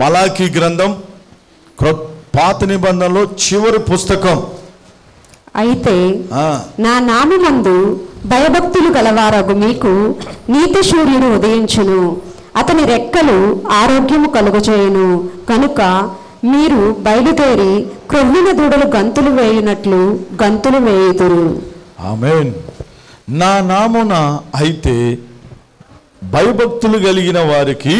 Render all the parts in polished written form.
మలాకీ గ్రంథం పాత నిబంధనలో చివరి పుస్తకం. అయితే నా నామమందు భయభక్తులు గలవారగు మీకు నీతి సూర్యుడు ఉదయించును, అతని రెక్కలు ఆరోగ్యము కలుగజేయును. కనుక మీరు బయలుదేరి క్రొవ్విన దూడలు గంతులు వేయునట్లు గంతులు వేయుదురు. ఆమేన్. నా నామున అయితే భయభక్తులు కలిగిన వారికి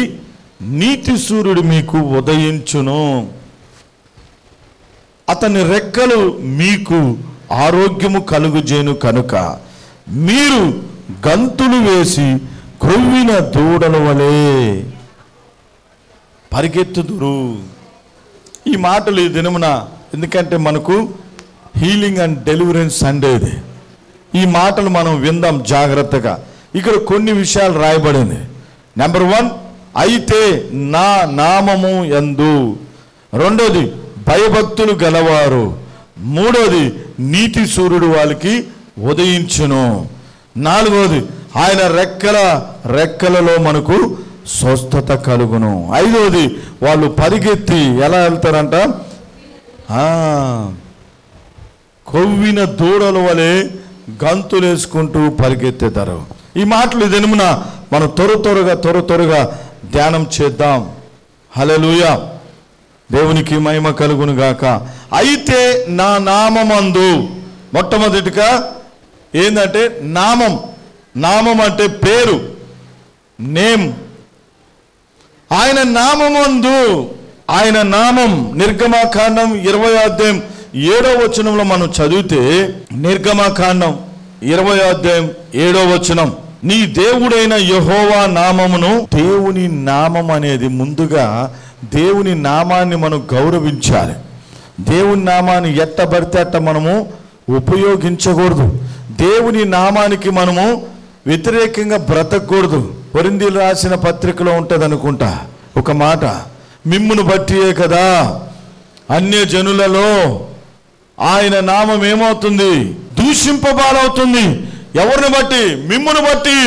నీతి సూర్యుడు మీకు ఉదయించును, అతని రెక్కలు మీకు ఆరోగ్యము కలుగుజేను. కనుక మీరు గంతులు వేసి క్రొవ్విన దూడల వలె పరిగెత్తుదురు. ఈ మాటలు ఈ దినమున, ఎందుకంటే మనకు హీలింగ్ అండ్ డెలివరెన్స్ సండేది, ఈ మాటలు మనం విందాం జాగ్రత్తగా. ఇక్కడ కొన్ని విషయాలు రాయబడింది. నెంబర్ 1, అయితే నా నామము యందు. రెండోది, భయభక్తులు గలవారు. మూడోది, నీతి సూర్యుడు వాళ్ళకి ఉదయించును. నాలుగోది, ఆయన రెక్కలలో మనకు స్వస్థత కలుగును. ఐదోది, వాళ్ళు పరిగెత్తి ఎలా వెళ్తారంట, కొవ్విన దూడల వలె గంతులేసుకుంటూ పరిగెత్తేతారు. ఈ మాటలు దినమున మనం త్వరగా ధ్యానం చేద్దాం. హల్లెలూయా, దేవునికి మహిమ కలుగును గాక. అయితే నా నామమందు, మొట్టమొదటిగా ఏంటంటే నామం అంటే పేరు, నేమ్. ఆయన నామమందు, ఆయన నామం నిర్గమకాండం 20వ అధ్యాయం 7వ వచనంలో మనం చదివితే, నిర్గమకాండం 20వ అధ్యాయం 7వ వచనం, నీ దేవుడైన యెహోవా నామమును. దేవుని నామం అనేది ముందుగా దేవుని నామాన్ని మనం గౌరవించాలి. దేవుని నామాన్ని ఎట్టబడితే అట్ట మనము ఉపయోగించకూడదు. దేవుని నామానికి మనము వ్యతిరేకంగా బ్రతకూడదు. కొరింథీయులు రాసిన పత్రికలో ఉంటుంది అనుకుంటా ఒక మాట, మిమ్మును బట్టియే కదా అన్య జనులలో ఆయన నామం ఏమవుతుంది, దూషింపబాలవుతుంది. ఎవరిని బట్టి? మిమ్మును బట్టి,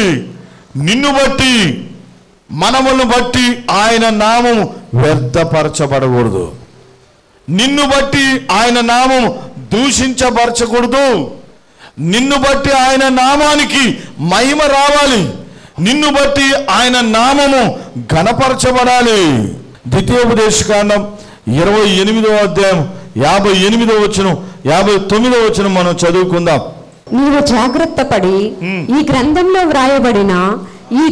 నిన్ను బట్టి, మనములను బట్టి ఆయన నామం వ్యర్థపరచబడకూడదు. నిన్ను బట్టి ఆయన నామం దూషించబరచకూడదు. నిన్ను బట్టి ఆయన నామానికి మహిమ రావాలి. నిన్ను బట్టి ఆయన నామము ఘనపరచబడాలి. ద్వితీయోపదేశకాండం 28వ అధ్యాయం 58వ వచనం 59వ వచనం మనం చదువుకుందాం. నీవు జాగ్రత్త పడి ఈ గ్రంథంలో వ్రాయబడిన ఈ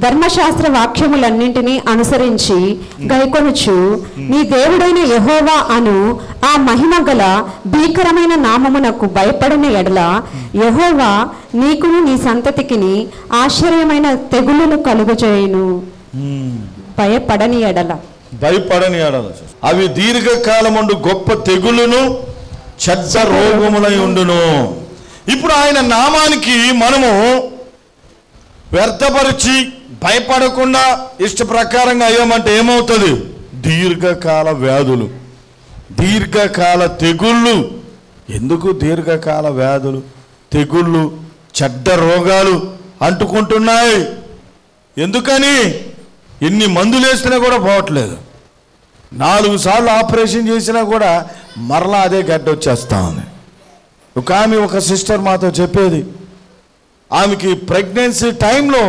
ధర్మశాస్త్ర వాక్యములన్నింటినీ అనుసరించి గైకొనుచు నీ దేవుడైన యెహోవా అను ఆ మహిమ గల భీకరమైన నామమునకు భయపడిన ఎడల యెహోవా నీకును నీ సంతతికిని ఆశ్చర్యమైన తెగులును కలుగజేయును. భయపడని ఎడల అవి దీర్ఘకాలముండు గొప్ప తెగులును చెడ్డ రోగములై ఉండును. ఇప్పుడు ఆయన నామానికి మనము వ్యర్థపరిచి భయపడకుండా ఇష్ట ప్రకారంగా అయ్యామంటే ఏమవుతుంది? దీర్ఘకాల వ్యాధులు, దీర్ఘకాల తెగుళ్ళు. ఎందుకు దీర్ఘకాల వ్యాధులు, తెగుళ్ళు, చెడ్డ రోగాలు అంటుకుంటున్నాయి? ఎందుకని? ఎన్ని మందులు వేసినా కూడా పోవట్లేదు. 4 సార్లు ఆపరేషన్ చేసినా కూడా మరలా అదే గడ్డ వచ్చేస్తా ఉంది. ఒక సిస్టర్ మాతో చెప్పేది, ఆమెకి ప్రెగ్నెన్సీ టైంలో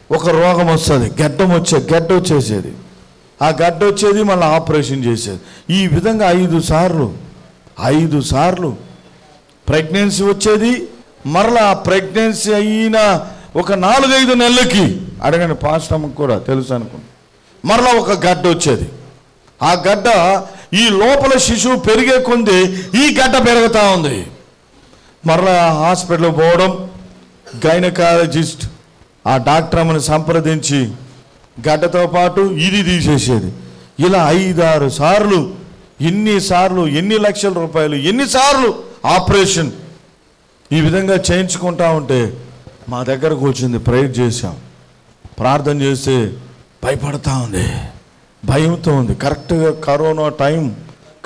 ఒక రోగం వస్తుంది, గడ్డ వచ్చేసేది. ఆ గడ్డ వచ్చేది, మళ్ళీ ఆపరేషన్ చేసేది. ఈ విధంగా 5 సార్లు ప్రెగ్నెన్సీ వచ్చేది. మరలా ఆ ప్రెగ్నెన్సీ అయిన ఒక 4-5 నెలలకి, అడగండి పాస్టర్కి కూడా తెలుసు అనుకుంటా, మరలా ఒక గడ్డ వచ్చేది. ఆ గడ్డ ఈ లోపల శిశువు పెరిగే కొంది ఈ గడ్డ పెరుగుతూ ఉంది. మరలా హాస్పిటల్కి పోవడం, గైనకాలజిస్ట్ ఆ డాక్టర్ అమ్మని సంప్రదించి గడ్డతో పాటు ఇది తీసేసేది. ఇలా 5-6 సార్లు, ఎన్ని లక్షల రూపాయలు, ఎన్నిసార్లు ఆపరేషన్ ఈ విధంగా చేయించుకుంటా ఉంటే మా దగ్గరకు వచ్చింది. ప్రేయర్ చేశాం, ప్రార్థన చేస్తే భయపడతా ఉంది, భయంతో ఉంది. కరెక్ట్గా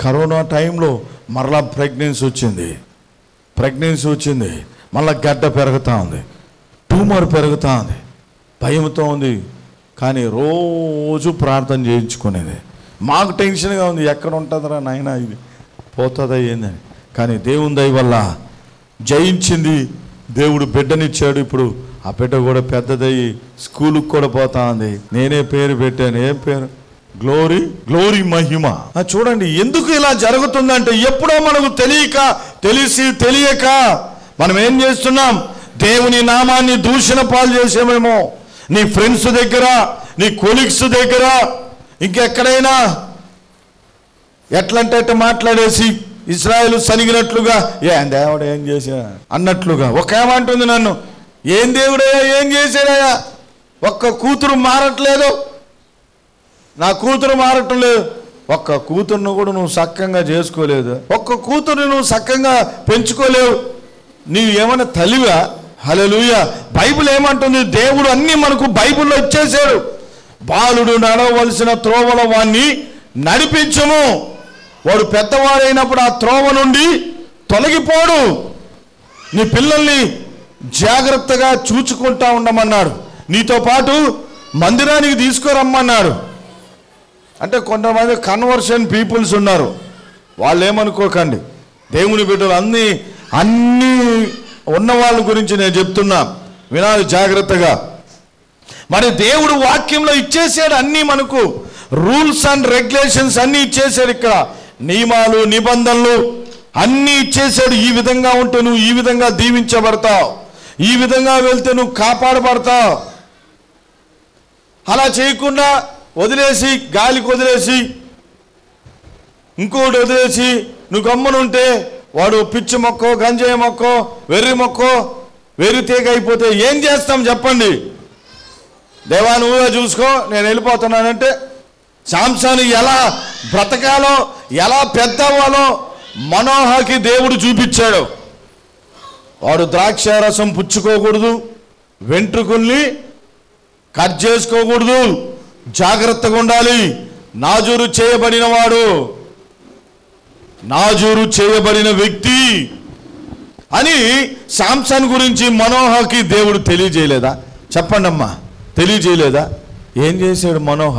కరోనా టైంలో మరలా ప్రెగ్నెన్సీ వచ్చింది. మళ్ళీ గడ్డ పెరుగుతూ ఉంది, ట్యూమర్ పెరుగుతూ ఉంది. భయంతో ఉంది. కానీ రోజు ప్రార్థన చేయించుకునేది. మాకు టెన్షన్గా ఉంది, ఎక్కడ ఉంటుందిరా నాయన ఇది, పోతుందా ఏందని. కానీ దేవుని దయ వల్ల జయించింది. దేవుడు బిడ్డనిచ్చాడు. ఇప్పుడు ఆ బిడ్డ కూడా పెద్దదయ్యి స్కూలుకి కూడా పోతా ఉంది. నేనే పేరు పెట్టాను. ఏం పేరు? గ్లోరీ, గ్లోరీ మహిమ. చూడండి ఎందుకు ఇలా జరుగుతుందంటే, ఎప్పుడో మనకు తెలియక మనం ఏం చేస్తున్నాం? దేవుని నామాన్ని దూషణ పాలు చేసేమేమో. నీ ఫ్రెండ్స్ దగ్గర, నీ కొలీగ్స్ దగ్గర, ఇంకెక్కడైనా ఎట్లంటే మాట్లాడేసి ఇశ్రాయేలు సనిగినట్లుగా, దేవుడు ఏం చేసా అన్నట్లుగా. ఒక ఏమంటుంది నన్ను, ఏం దేవుడయ్యా ఏం చేశాడయ్యా, ఒక్క కూతురు మారట్లేదు, నా కూతురు మారటం లేదు. ఒక్క కూతురును కూడా నువ్వు సక్కంగా చేసుకోలేదు, ఒక్క కూతురుని నువ్వు సక్కంగా పెంచుకోలేవు, నీవు ఏమన్నా తల్లివా? హల్లెలూయా. బైబిల్ ఏమంటుంది? దేవుడు అన్నీ మనకు బైబిల్లో ఇచ్చేశాడు. బాలుడు నడవలసిన త్రోవలో వాణ్ణి నడిపించము, వాడు పెద్దవాడైనప్పుడు ఆ త్రోవ నుండి తొలగిపోడు. నీ పిల్లల్ని జాగ్రత్తగా చూచుకుంటా ఉండమన్నాడు. నీతో పాటు మందిరానికి తీసుకురమ్మన్నాడు. అంటే కొంతమంది కన్వర్షన్ పీపుల్స్ ఉన్నారు, వాళ్ళు ఏమనుకోకండి. దేవుని బిడ్డలు అన్నీ ఉన్న వాళ్ళ గురించి నేను చెప్తున్నా, వినాలి జాగ్రత్తగా. మరి దేవుడు వాక్యంలో ఇచ్చేసాడు అన్నీ, మనకు రూల్స్ అండ్ రెగ్యులేషన్స్ అన్నీ ఇచ్చేసాడు. ఇక్కడ నియమాలు నిబంధనలు అన్నీ ఇచ్చేసాడు. ఈ విధంగా ఉంటే నువ్వు ఈ విధంగా దీవించబడతావు, ఈ విధంగా వెళ్తే నువ్వు కాపాడబడతావు. అలా చేయకుండా వదిలేసి, గాలికి వదిలేసి, ఇంకోటి వదిలేసి నువ్వు గమ్మునుంటే వాడు పిచ్చి మొక్కో, గంజాయి మొక్కో, వెర్రి మొక్కో, వెర్రి తీగ అయిపోతే ఏం చేస్తాం చెప్పండి? దేవా నువ్వే చూసుకో, నేను వెళ్ళిపోతున్నానంటే సాంసోను ఎలా బ్రతకాలో, ఎలా పెద్దవాలో మనోహకి దేవుడు చూపించాడు. వాడు ద్రాక్ష రసం పుచ్చుకోకూడదు, వెంట్రుకల్ని కట్ చేసుకోకూడదు, జాగ్రత్తగా ఉండాలి. నాజూరు చేయబడిన వాడు, నాజూరు చేయబడిన వ్యక్తి అని సాంసన్ గురించి మనోహకి దేవుడు తెలియజేయలేదా? చెప్పండి అమ్మా, తెలియజేయలేదా? ఏం చేశాడు మనోహ?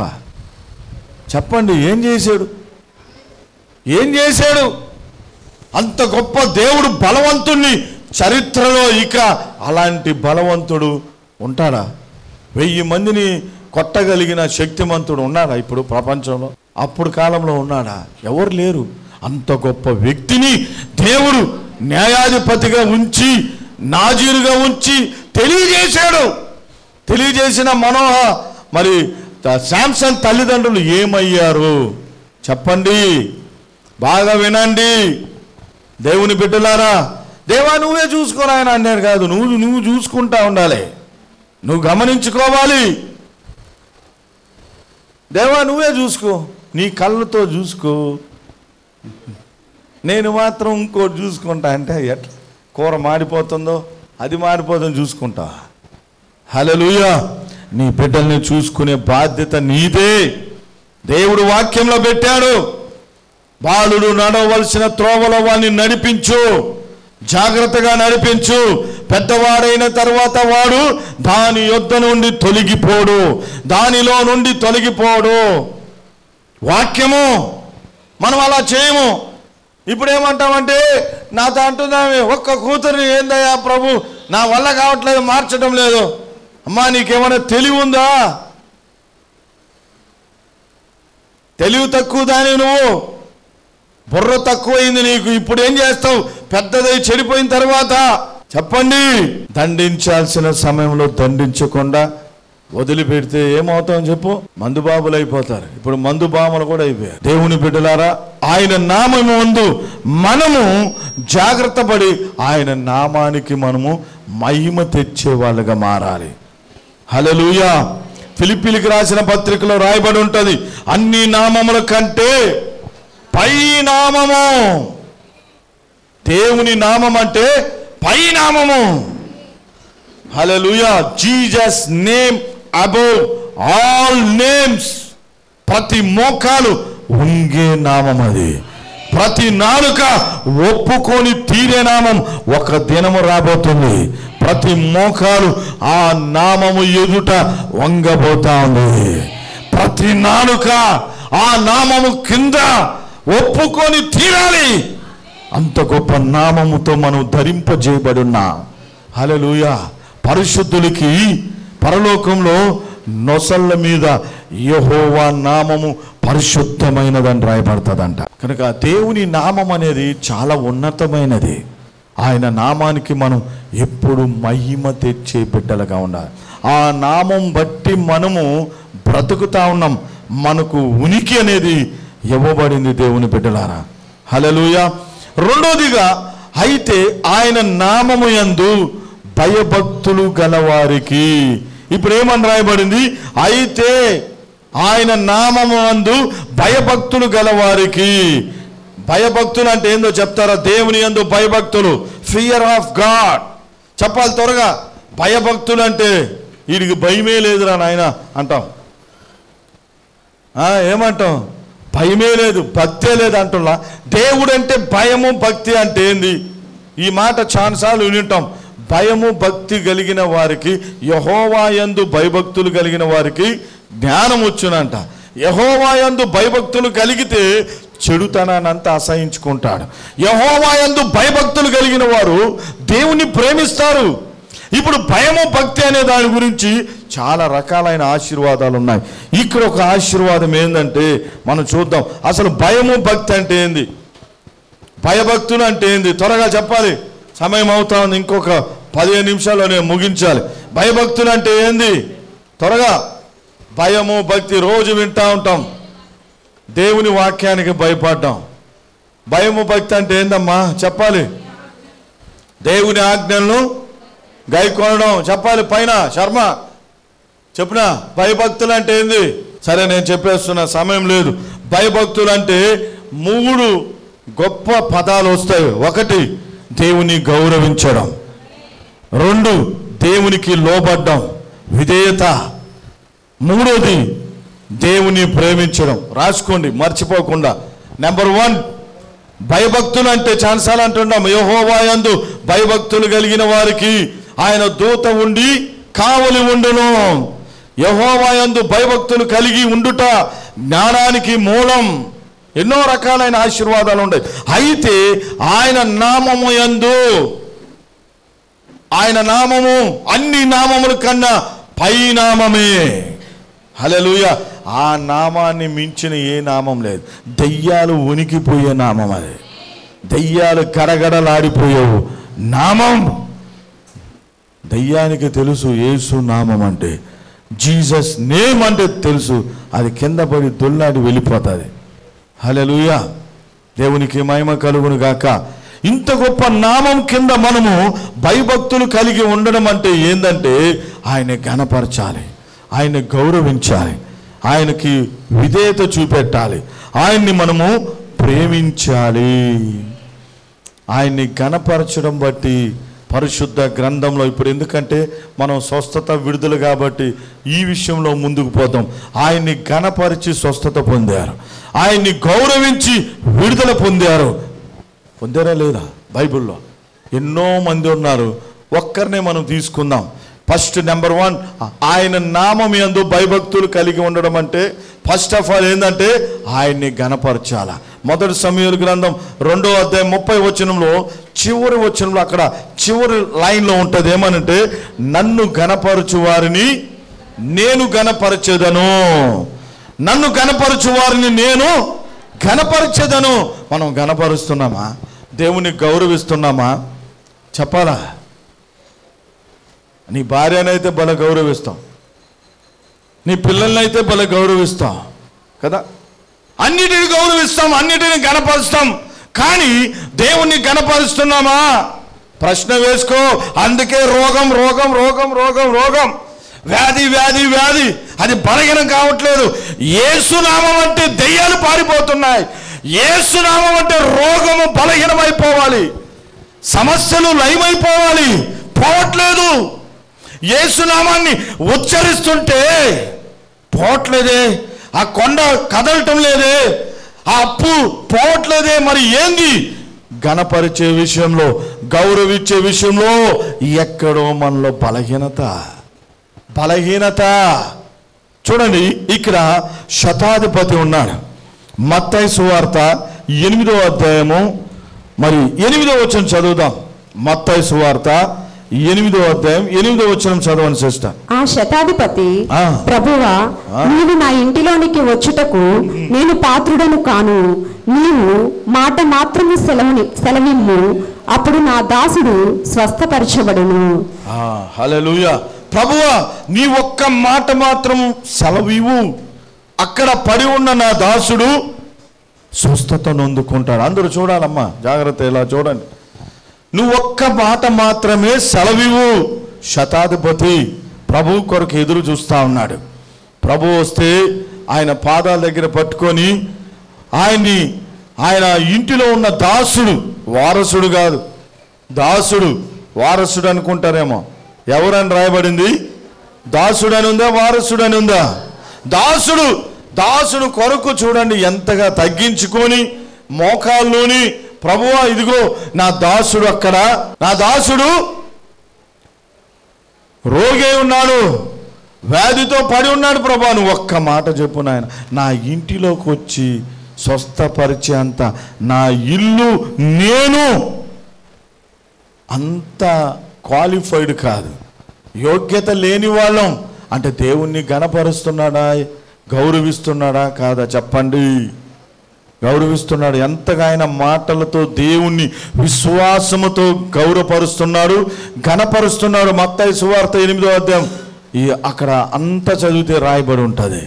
చెప్పండి, ఏం చేశాడు? ఏం చేశాడు? అంత గొప్ప దేవుడు బలవంతుణ్ణి చరిత్రలో ఇక అలాంటి బలవంతుడు ఉంటాడా? 1000 మందిని కొట్టగలిగిన శక్తిమంతుడు ఉన్నాడా ఇప్పుడు ప్రపంచంలో? అప్పుడు కాలంలో ఉన్నాడా? ఎవరు లేరు. అంత గొప్ప వ్యక్తిని దేవుడు న్యాయాధిపతిగా ఉంచి, నాజీరుగా ఉంచి తెలియజేశాడు. తెలియజేసిన మనోహ మరి శాంసన్ తల్లిదండ్రులు ఏమయ్యారు చెప్పండి? బాగా వినండి దేవుని బిడ్డలారా. దేవా నువ్వే చూసుకోరా ఆయన అన్నారు కాదు, నువ్వు చూసుకుంటా ఉండాలి, నువ్వు గమనించుకోవాలి. దేవా నువ్వే చూసుకో, నీ కళ్ళతో చూసుకో, నేను మాత్రం ఇంకోటి చూసుకుంటా అంటే ఎట్లా? కూర మాడిపోతుందో అది మాడిపోతుందో చూసుకుంటా. హల్లెలూయా. నీ బిడ్డల్ని చూసుకునే బాధ్యత నీదే. దేవుడు వాక్యంలో పెట్టాడు, బాలుడు నడవలసిన త్రోవలో వాడిని నడిపించు, జాగ్రత్తగా నడిపించు, పెద్దవాడైన తర్వాత వాడు దాని యొద్ద నుండి తొలగిపోడు, దానిలో నుండి తొలగిపోడు. వాక్యము. మనం అలా చేయము. ఇప్పుడు ఏమంటామంటే, నాతో అంటున్నామే, ఒక్క కూతురిని ఏందయ్యా ప్రభు నా వల్ల కావట్లేదు, మార్చడం లేదు. అమ్మా నీకేమైనా తెలివి ఉందా? తెలివి తక్కువ దాని, నువ్వు బుర్ర తక్కువైంది నీకు. ఇప్పుడు ఏం చేస్తావు? పెద్దదై చెడిపోయిన తర్వాత చెప్పండి. దండించాల్సిన సమయంలో దండించకుండా వదిలిపెడితే ఏమవుతాం చెప్పు? మందుబాబులు అయిపోతారు. ఇప్పుడు మందుబాములు కూడా అయిపోయారు. దేవుని బిడ్డలారా, ఆయన నామము ముందు మనము జాగ్రత్త పడి ఆయన నామానికి మనము మహిమ తెచ్చే వాళ్ళుగా మారాలి. హల్లెలూయా. ఫిలిప్పీలకు రాసిన పత్రికలో రాయబడి ఉంటుంది, అన్ని నామముల కంటే పై నామము. దేవుని నామం అంటే పై నామము. Hallelujah. Jesus name above all names. ప్రతి మోకాలు ఉంగే నామం అది. ప్రతి నాలుక ఒప్పుకొని తీరే నామం ఒక దినము రాబోతుంది. ప్రతి మోకాలు ఆ నామము ఎదుట వంగబోతా ఉంది. ప్రతి నాలుక ఆ నామము కింద ఒప్పుకొని తీరాలి. అంత గొప్ప నామముతో మనం ధరింపజేయబడున్నా. హల్లెలూయా. పరిశుద్ధులకి పరలోకంలో నొసళ్ళ మీద యెహోవా నామము పరిశుద్ధమైనదని రాయబడుతుందంట. కనుక దేవుని నామం అనేది చాలా ఉన్నతమైనది. ఆయన నామానికి మనం ఎప్పుడు మహిమ తెచ్చే బిడ్డలుగా ఉండాలి. ఆ నామం బట్టి మనము బ్రతుకుతా ఉన్నాం. మనకు ఉనికి అనేది ఇవ్వబడింది దేవుని బిడ్డలారా. హల్లెలూయా. రెండోదిగా, అయితే ఆయన నామము యందు భయభక్తులు గలవారికి. ఇప్పుడు ఏమని రాయబడింది? అయితే ఆయన నామము యందు భయభక్తులు గలవారికి. భయభక్తులు అంటే ఏందో చెప్తారా? దేవుని యందు భయభక్తులు, ఫియర్ ఆఫ్ గాడ్. చెప్పాలి త్వరగా. భయభక్తులు అంటే వీడికి భయమే లేదురా నాయన అంటాం. ఏమంటాం? భయమే లేదు, భక్తే లేదు అంటున్నా. దేవుడు అంటే భయము భక్తి అంటే ఏంది? ఈ మాట చాలాసార్లు వింటాం. భయము భక్తి కలిగిన వారికి, యెహోవా యందు భయభక్తులు కలిగిన వారికి జ్ఞానం వచ్చునంట. యెహోవా యందు భయభక్తులు కలిగితే చెడుతనానంతా అసహించుకుంటాడు. యెహోవా యందు భయభక్తులు కలిగిన వారు దేవుని ప్రేమిస్తారు. ఇప్పుడు భయము భక్తి అనే దాని గురించి చాలా రకాలైన ఆశీర్వాదాలు ఉన్నాయి. ఇక్కడ ఒక ఆశీర్వాదం ఏంటంటే మనం చూద్దాం. అసలు భయము భక్తి అంటే ఏంది? భయభక్తులు అంటే ఏంది? త్వరగా చెప్పాలి, సమయం అవుతా ఉంది. ఇంకొక 15 నిమిషాల్లో నేను ముగించాలి. భయభక్తులు అంటే ఏంది? త్వరగా. భయము భక్తి రోజు వింటా ఉంటాం. దేవుని వాక్యానికి భయపడ్డాం. భయము భక్తి అంటే ఏందమ్మా? చెప్పాలి. దేవుని ఆజ్ఞలను గైకొనడం. చెప్పాలి పైన శర్మ చెప్పిన. భయభక్తులు అంటే ఏంది? సరే నేను చెప్పేస్తున్నా, సమయం లేదు. భయభక్తులు అంటే 3 గొప్ప పదాలు వస్తాయి. 1 దేవుని గౌరవించడం, 2 దేవునికి లోబడ్డం, విధేయత, 3 దేవుని ప్రేమించడం. రాసుకోండి మర్చిపోకుండా. నెంబర్ 1 భయభక్తులు అంటే చాలాసార్లు అంటున్నాం, యెహోవా యందు భయభక్తులు కలిగిన వారికి ఆయన దూత ఉండి కావలి ఉండును. యెహోవా యందు భయభక్తులు కలిగి ఉండుట జ్ఞానానికి మూలం. ఎన్నో రకాలైన ఆశీర్వాదాలు ఉన్నాయి. అయితే ఆయన నామము యందు, ఆయన నామము అన్ని నామముల కన్నా పై నామమే. హల్లెలూయా. ఆ నామాన్ని మించిన ఏ నామం లేదు. దయ్యాలు ఉనికిపోయే నామం అది. దయ్యాలు గడగడలాడిపోయేవు నామం. దయ్యానికి తెలుసు యేసు నామం అంటే, జీసస్ నేమ్ అంటే తెలుసు. అది కింద పడి దొల్లాడి వెళ్ళిపోతుంది. హల్లెలూయా. దేవునికి మహిమ కలుగును గాక. ఇంత గొప్ప నామం కింద మనము భయభక్తులు కలిగి ఉండడం అంటే ఏందంటే, ఆయన ఘనపరచాలి, ఆయన గౌరవించాలి, ఆయనకి విధేయత చూపెట్టాలి, ఆయన్ని మనము ప్రేమించాలి. ఆయన్ని ఘనపరచడం బట్టి పరిశుద్ధ గ్రంథంలో, ఇప్పుడు ఎందుకంటే మనం స్వస్థత విడుదల కాబట్టి ఈ విషయంలో ముందుకు పోతాం. ఆయన్ని ఘనపరిచి స్వస్థత పొందారు, ఆయన్ని గౌరవించి విడుదల పొందారు. పొందారా లేదా? బైబిల్లో ఎన్నో మంది ఉన్నారు. ఒక్కరినే మనం తీసుకుందాం. ఫస్ట్ నెంబర్ 1 ఆయన నామం యందు భయభక్తులు కలిగి ఉండడం అంటే ఫస్ట్ ఆఫ్ ఆల్ ఏంటంటే ఆయన్ని ఘనపరచాల. మొదటి సమూయేలు గ్రంథం 2వ అధ్యాయం 30వ వచనంలో చివరి వచనంలో అక్కడ చివరి లైన్లో ఉంటుంది. ఏమనంటే, నన్ను ఘనపరచు వారిని నేను ఘనపరచెదను, నన్ను ఘనపరచు వారిని నేను ఘనపరచెదను. మనం ఘనపరుస్తున్నామా? దేవుని గౌరవిస్తున్నామా? చెప్పాలా? నీ భార్యనైతే భలే గౌరవిస్తాం, నీ పిల్లల్నైతే భలే గౌరవిస్తాం కదా. అన్నిటిని గౌరవిస్తాం, అన్నిటిని ఘనపరుస్తాం. కానీ దేవుణ్ణి ఘనపరుస్తున్నామా? ప్రశ్న వేసుకో. అందుకే రోగం రోగం రోగం రోగం రోగం, వ్యాధి వ్యాధి వ్యాధి, అది బలహీనం కావట్లేదు. యేసునామం అంటే దెయ్యాలు పారిపోతున్నాయి. యేసునామం అంటే రోగము బలహీనమైపోవాలి, సమస్యలు లయమైపోవాలి. పోవట్లేదు. యేసునామాన్ని ఉచ్చరిస్తుంటే పోవట్లేదే, ఆ కొండ కదలటం లేదే, ఆ అప్పు పోవట్లేదే. మరి ఏంది? ఘనపరిచే విషయంలో, గౌరవించే విషయంలో ఎక్కడో మనలో బలహీనత. చూడండి, ఇక్కడ శతాధిపతి ఉన్నాడు. మత్తయి సువార్త 8వ అధ్యాయము మరి 8వ వచనం చదువుదాం. మత్తయి సువార్త 8వ అధ్యాయం 8వ వచనం చదవని సిస్టర్. ఆ శతాధిపతి, ప్రభువా, నీవు నా ఇంటిలోనికి వచ్చుటకు నేను పాత్రుడను కాను. నీవు మాట మాత్రము సెలవిమ్ము, అప్పుడు నా దాసుడు స్వస్థపరచబడును. హల్లెలూయా. ప్రభువా, నీ ఒక్క మాట మాత్రం సెలవివు, అక్కడ పడి ఉన్న నా దాసుడు స్వస్థత నొందుకుంటాడు. అందరూ చూడాలమ్మా, జాగ్రత్త, ఇలా చూడండి. నువ్వు ఒక్క మాట మాత్రమే సెలవివు. శతాధిపతి ప్రభు కొరకు ఎదురు చూస్తా ఉన్నాడు. ప్రభు వస్తే ఆయన పాదాల దగ్గర పట్టుకొని ఆయన ఇంటిలో ఉన్న దాసుడు, వారసుడు కాదు, దాసుడు. వారసుడు అనుకుంటారేమో, ఎవరని రాయబడింది? దాసుడు అని ఉందా, వారసుడు అని ఉందా? దాసుడు కొరకు చూడండి ఎంతగా తగ్గించుకొని మోకాల్లోని, ప్రభువా ఇదిగో నా దాసుడు, అక్కడ నా దాసుడు రోగి ఉన్నాడు, వ్యాధితో పడి ఉన్నాడు. ప్రభువా నువ్వు ఒక్క మాట చెప్పు నాయన, నా ఇంటిలోకి వచ్చి స్వస్థపరిచే అంత నా ఇల్లు, నేను అంత క్వాలిఫైడ్ కాదు, యోగ్యత లేని వాళ్ళం. అంటే దేవుణ్ణి గణపరుస్తున్నాడా, గౌరవిస్తున్నాడా కాదా? చెప్పండి. గౌరవిస్తున్నాడు. ఎంతగా ఆయన మాటలతో దేవుణ్ణి విశ్వాసముతో గౌరవపరుస్తున్నాడు, ఘనపరుస్తున్నాడు. మత్తయి సువార్త 8వ అధ్యాయం అక్కడ అంతా చదివితే రాయబడి ఉంటుంది.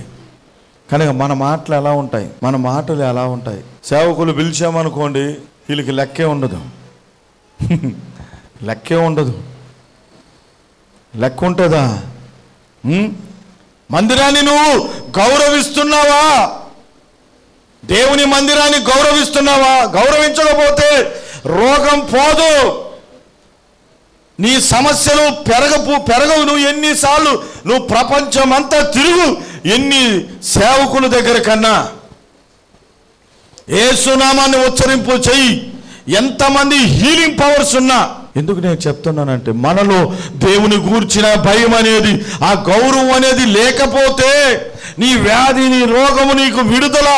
కనుక మన మాటలు ఎలా ఉంటాయి? మన మాటలు ఎలా ఉంటాయి? సేవకులు పిలిచామనుకోండి, వీళ్ళకి లెక్కే ఉండదు. లెక్క ఉంటుందా? మందిరాన్ని నువ్వు గౌరవిస్తున్నావా? దేవుని మందిరాన్ని గౌరవిస్తున్నావా? గౌరవించకపోతే రోగం పోదు, నీ సమస్యలు పెరగవు. నువ్వు ఎన్నిసార్లు నువ్వు ప్రపంచం అంతా తిరుగు, ఎన్ని సేవకుల దగ్గర కన్నా యేసు నామాన్ని ఉచ్చరింపు చెయ్యి, ఎంతమంది హీలింగ్ పవర్స్ ఉన్నా. ఎందుకు నేను చెప్తున్నానంటే, మనలో దేవుని గూర్చిన భయం అనేది, ఆ గౌరవం అనేది లేకపోతే నీ వ్యాధి, నీ రోగము నీకు విడుదల.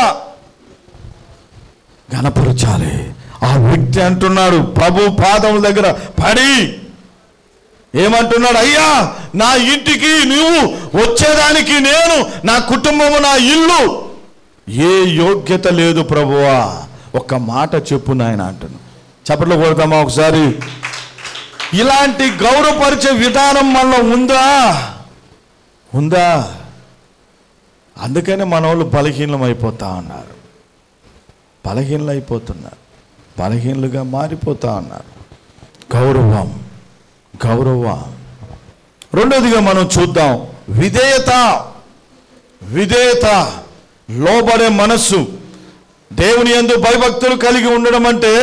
ఘనపరచాలి. ఆ వ్యక్తి అంటున్నాడు ప్రభు పాదముల దగ్గర పడి ఏమంటున్నాడు? అయ్యా, నా ఇంటికి నువ్వు వచ్చేదానికి నేను, నా కుటుంబము, నా ఇల్లు ఏ యోగ్యత లేదు ప్రభువా, ఒక్క మాట చెప్పు నాయన అంటున్నాను. చప్పట్లు కొడతామా ఒకసారి? ఇలాంటి గౌరవపరిచే విధానం మనలో ఉందా? అందుకనే మన వాళ్ళు బలహీనలుగా మారిపోతా ఉన్నారు. గౌరవం. రెండోదిగా మనం చూద్దాం, విధేయత, లోబడే మనస్సు. దేవుని యందు భయభక్తులు కలిగి ఉండడం అంటే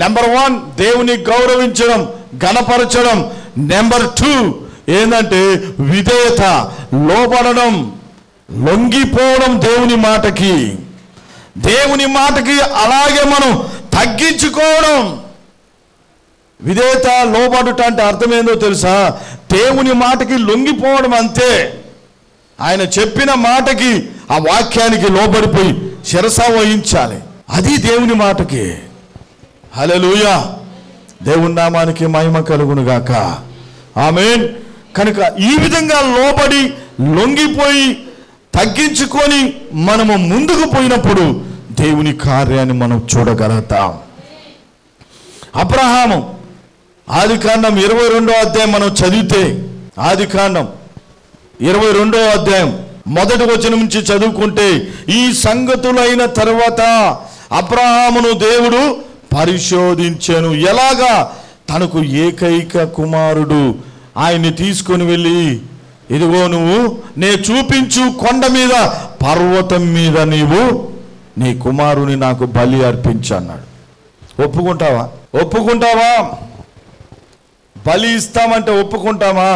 నెంబర్ 1 దేవుని గౌరవించడం, ఘనపరచడం. నెంబర్ 2 ఏంటంటే విధేయత, లోబడడం, లొంగిపోవడం దేవుని మాటకి అలాగే మనం తగ్గించుకోవడం. విధేయత, లోబడుట అంటే అర్థం ఏందో తెలుసా? దేవుని మాటకి లొంగిపోవడం అంతే. ఆయన చెప్పిన మాటకి, ఆ వాక్యానికి లోబడిపోయి శిరస వహించాలి. అది దేవుని మాటకి. హల్లెలూయా. దేవుని నామానికి మహిమ కలుగును గాక. ఆమేన్. కనుక ఈ విధంగా లోబడి, లొంగిపోయి, తగ్గించుకొని మనము ముందుకు పోయినప్పుడు దేవుని కార్యాన్ని మనం చూడగలుగుతాం. అబ్రహాము ఆదికాండం 22వ అధ్యాయం మనం చదివితే, ఆదికాండం 22వ అధ్యాయం 1వ వచనం నుంచి చదువుకుంటే, ఈ సంగతులైన తర్వాత అబ్రహామును దేవుడు పరిశోధించెను. ఎలాగా? తనకు ఏకైక కుమారుడు ఆయన్ని తీసుకొని వెళ్ళి, ఇదిగో నువ్వు నే చూపించు కొండ మీద, పర్వతం మీద నీవు నీ కుమారుని నాకు బలి అర్పించు అన్నాడు. ఒప్పుకుంటావా? బలి ఇస్తామంటే ఒప్పుకుంటామా?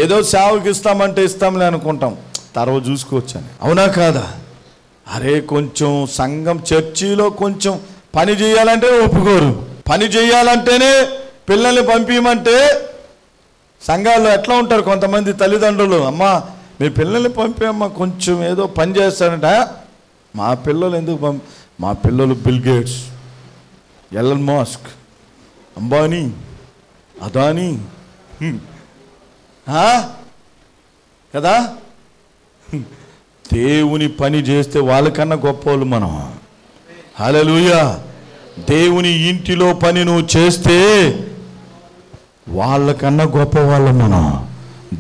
ఏదో సేవకి ఇస్తామంటే ఇస్తాంలే అనుకుంటాం, తర్వాత చూసుకోవచ్చని. అవునా కాదా? అరే, కొంచెం సంఘం చర్చిలో కొంచెం పని చేయాలంటే ఒప్పుకోరు. పని చేయాలంటేనే పిల్లల్ని పంపించమంటే సంఘాల్లో ఎట్లా ఉంటారు కొంతమంది తల్లిదండ్రులు, అమ్మా మీ పిల్లల్ని పంపేమ్మా కొంచెం ఏదో పని చేస్తారంట. మా పిల్లలు ఎందుకు మా పిల్లలు bill gates, Elon Musk, Ambani, Adani కదా. దేవుని పని చేస్తే వాళ్ళకన్నా గొప్పవాళ్ళు మనం. హల్లెలూయా. దేవుని ఇంటిలో పని నువ్వు చేస్తే వాళ్ళకన్నా గొప్పవాళ్ళు మనం.